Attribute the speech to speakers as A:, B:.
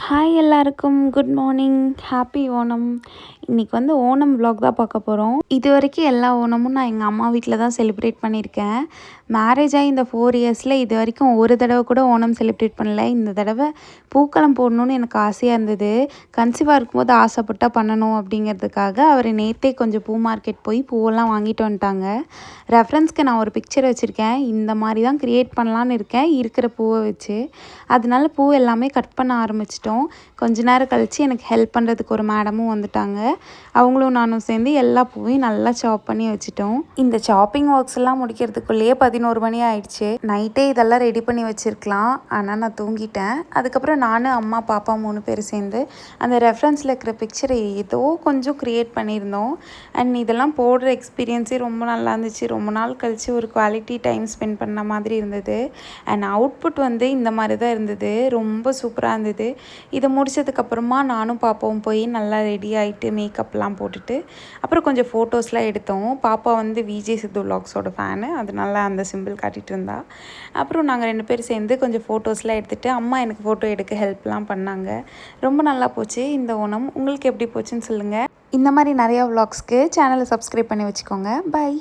A: Hi எல்லாருக்கும் good morning, happy Onam. இன்றைக்கி வந்து ஓணம் விலாக் தான் பார்க்க போகிறோம். இது வரைக்கும் எல்லா ஓணமும் நான் எங்கள் அம்மா வீட்டில் தான் செலிப்ரேட் பண்ணியிருக்கேன். மேரேஜ் ஆகி இந்த 4 இயர்ஸில் இது வரைக்கும் ஒரு தடவை கூட ஓணம் செலிப்ரேட் பண்ணல. இந்த தடவை பூக்களம் போடணுன்னு எனக்கு ஆசையாக இருந்தது. கன்சீவாக இருக்கும்போது ஆசைப்பட்டால் பண்ணணும் அப்படிங்கிறதுக்காக அவர் நேற்றே கொஞ்சம் பூ மார்க்கெட் போய் பூவெல்லாம் வாங்கிட்டு வந்துட்டாங்க. ரெஃபரன்ஸ்க்கு நான் ஒரு பிக்சர் வச்சுருக்கேன். இந்த மாதிரி தான் க்ரியேட் பண்ணலான்னு இருக்கேன் இருக்கிற பூவை வச்சு. அதனால பூ எல்லாமே கட் பண்ண ஆரம்பிச்சிட்டோம். கொஞ்ச நேரம் கழித்து எனக்கு ஹெல்ப் பண்ணுறதுக்கு ஒரு மேடமும் வந்துட்டாங்க. அவங்களும் நானும் சேர்ந்து எல்லா பூவையும் நல்லா சாப் பண்ணி வச்சுட்டோம். இந்த சாப்பிங் ஒர்க்ஸ் எல்லாம் முடிக்கிறதுக்குள்ளேயே 11 மணி ஆயிடுச்சு. நைட்டே இதெல்லாம் ரெடி பண்ணி வச்சுருக்கலாம், ஆனால் நான் தூங்கிட்டேன். அதுக்கப்புறம் நான், அம்மா, பாப்பா 3 பேர் சேர்ந்து அந்த ரெஃபரன்ஸில் இருக்கிற பிக்சரை ஏதோ கொஞ்சம் க்ரியேட் பண்ணியிருந்தோம். அண்ட் இதெல்லாம் போடுற எக்ஸ்பீரியன்ஸே ரொம்ப நல்லா இருந்துச்சு. ரொம்ப நாள் கழித்து ஒரு குவாலிட்டி டைம் ஸ்பெண்ட் பண்ண மாதிரி இருந்தது. அண்ட் அவுட்புட் வந்து இந்த மாதிரி தான் இருந்தது. ரொம்ப சூப்பராக இருந்தது. இதை முடித்ததுக்கப்புறமா நானும் பாப்பாவும் போய் நல்லா ரெடி ஆகிட்டு மேக்கப்லாம் போட்டுட்டு அப்புறம் கொஞ்சம் ஃபோட்டோஸ்லாம் எடுத்தோம். பாப்பா வந்து விஜய் சித்து விலாக்ஸோட ஃபேனு, அதனால அந்த சிம்பிள் காட்டிகிட்டு இருந்தா. அப்புறம் நாங்கள் 2 பேர் சேர்ந்து கொஞ்சம் ஃபோட்டோஸ்லாம் எடுத்துகிட்டு அம்மா எனக்கு ஃபோட்டோ எடுக்க ஹெல்ப்லாம் பண்ணாங்க. ரொம்ப நல்லா போச்சு இந்த ஓணம். உங்களுக்கு எப்படி போச்சுன்னு சொல்லுங்கள். இந்த மாதிரி நிறையா விலாக்ஸ்க்கு சேனலை சப்ஸ்கிரைப் பண்ணி வச்சுக்கோங்க. பை.